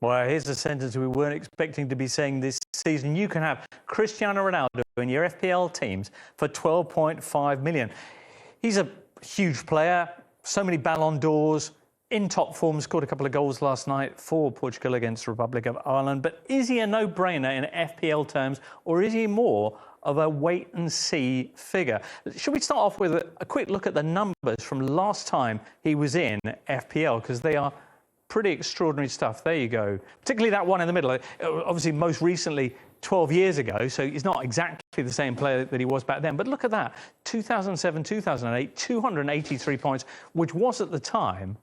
Well, here's a sentence we weren't expecting to be saying this season. You can have Cristiano Ronaldo in your FPL teams for 12.5 million. He's a huge player, so many Ballon d'Ors, in top form, scored a couple of goals last night for Portugal against the Republic of Ireland. But is he a no-brainer in FPL terms, or is he more of a wait-and-see figure? Should we start off with a quick look at the numbers from last time he was in FPL, because they are pretty extraordinary stuff. There you go. Particularly that one in the middle. Obviously, most recently, 12 years ago, so he's not exactly the same player that he was back then. But look at that. 2007, 2008, 283 points, which was at the time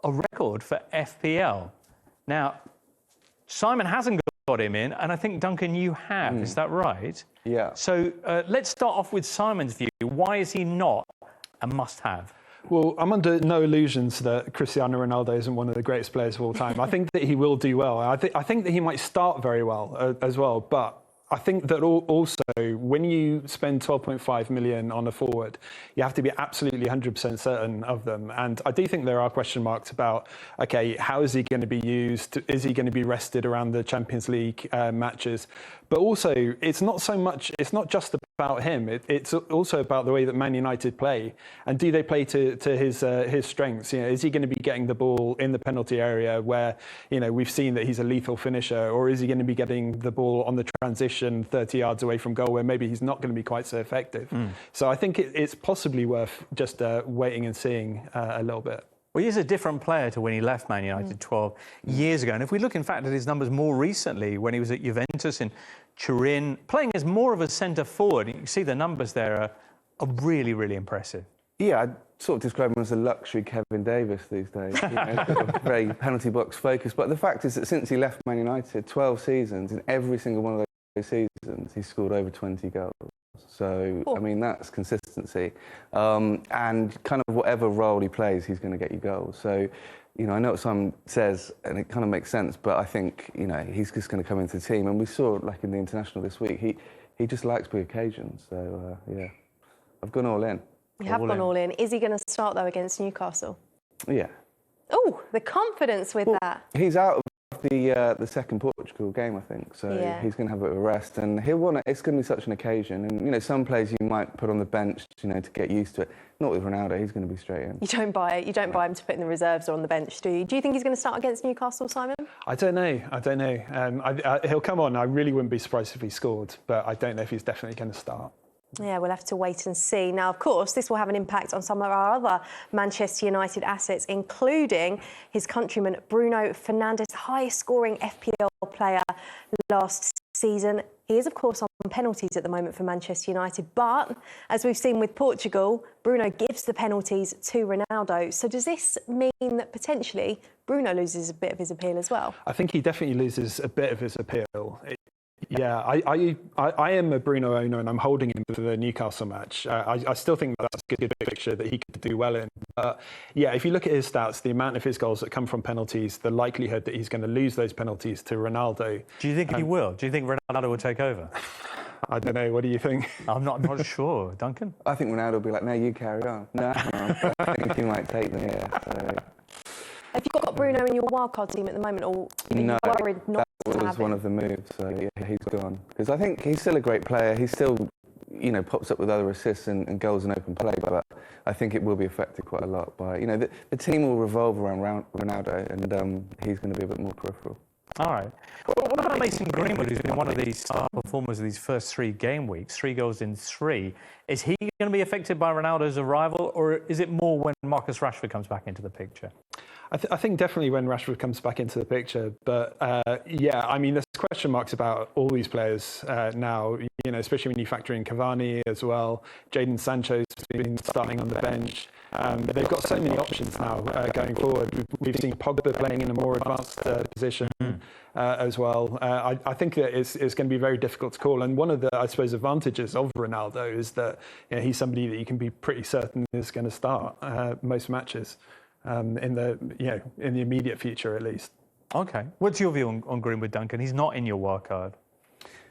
a record for FPL. Now, Simon hasn't got him in, and I think, Duncan, you have. Is that right? Yeah. So let's start off with Simon's view. Why is he not a must-have? Well, I'm under no illusions that Cristiano Ronaldo isn't one of the greatest players of all time. I think that he will do well. I think that he might start very well as well. But I think that also when you spend 12.5 million on a forward, you have to be absolutely 100% certain of them. And I do think there are question marks about, okay, how is he going to be used? Is he going to be rested around the Champions League matches? But also, it's not just about him. It's also about the way that Man United play. And do they play to his strengths? You know, is he going to be getting the ball in the penalty area where, you know, we've seen that he's a lethal finisher, or is he going to be getting the ball on the transition 30 yards away from goal where maybe he's not going to be quite so effective? So I think it's possibly worth just waiting and seeing a little bit. Well, he's a different player to when he left Man United 12 years ago. And if we look, in fact, at his numbers more recently, when he was at Juventus in Turin, playing as more of a centre forward, you can see the numbers there are really, really impressive. Yeah, I'd sort of describe him as a luxury Kevin Davis these days. You know, sort of very penalty box focused. But the fact is that since he left Man United, 12 seasons, in every single one of those seasons, he scored over 20 goals. So, I mean, that's consistency. And kind of whatever role he plays, he's going to get you goals. So, you know, I know what Simon says, and it kind of makes sense, but I think, you know, he's just going to come into the team. And we saw, like in the international this week, he just likes big occasions. So, yeah, I've gone all in. You have gone all in. Is he going to start, though, against Newcastle? Yeah. Oh, the confidence with that. He's out of the second Portugal game, I think. So he's going to have a bit of a rest, and he'll want it. It's going to be such an occasion. And, you know, some players you might put on the bench, you know, to get used to it. Not with Ronaldo. He's going to be straight in. You don't buy it. You don't buy him to put in the reserves or on the bench, do you? Do you think he's going to start against Newcastle, Simon? I don't know. He'll come on. I really wouldn't be surprised if he scored, but I don't know if he's definitely going to start. Yeah, we'll have to wait and see. Now, of course, this will have an impact on some of our other Manchester United assets, including his countryman Bruno Fernandes, highest-scoring FPL player last season. He is, of course, on penalties at the moment for Manchester United, but as we've seen with Portugal, Bruno gives the penalties to Ronaldo. So does this mean that potentially Bruno loses a bit of his appeal as well? I think he definitely loses a bit of his appeal. Yeah, I am a Bruno owner, and I'm holding him for the Newcastle match. I still think that's a good fixture that he could do well in. But yeah, if you look at his stats, the amount of his goals that come from penalties, the likelihood that he's going to lose those penalties to Ronaldo. Do you think he will? Do you think Ronaldo will take over? I don't know. What do you think? I'm not sure. Duncan? I think Ronaldo will be like, no, you carry on. No, I think he might take them, yeah. So. Have you got Bruno in your wildcard team at the moment, or are you worried not to have him? That was one of the moves, so yeah, he's gone. Because I think he's still a great player. He still, you know, pops up with other assists and goals in open play, but I think it will be affected quite a lot by, you know, the team will revolve around Ronaldo, and he's going to be a bit more peripheral. All right. Well, what about Mason Greenwood, who's been one of these star performers of these first 3 game weeks, 3 goals in 3? Is he going to be affected by Ronaldo's arrival, or is it more when Marcus Rashford comes back into the picture? I think definitely when Rashford comes back into the picture. But yeah, I mean, there's question marks about all these players now, you know, especially when you factor in Cavani as well. Jadon Sancho's been starting on the bench. They've got so many options now going forward. We've seen Pogba playing in a more advanced position as well. I think that it's going to be very difficult to call. And one of the, I suppose, advantages of Ronaldo is that, you know, he's somebody that you can be pretty certain is going to start most matches. In the immediate future, at least. Okay. What's your view on Greenwood, Duncan? He's not in your wild card.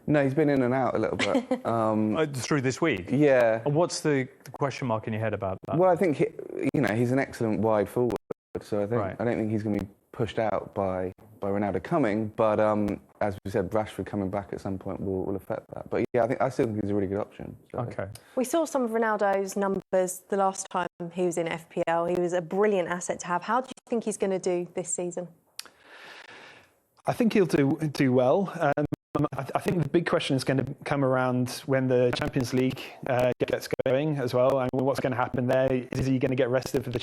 No, he's been in and out a little bit. Through this week? Yeah. And what's the question mark in your head about that? Well, I think, you know, he's an excellent wide forward, so I don't think he's going to be pushed out by Ronaldo coming, but as we said, Rashford coming back at some point will affect that. But yeah, I still think he's a really good option. So. Okay. We saw some of Ronaldo's numbers the last time he was in FPL. He was a brilliant asset to have. How do you think he's going to do this season? I think he'll do well. I think the big question is going to come around when the Champions League gets going as well. And what's going to happen there? Is he going to get rested for the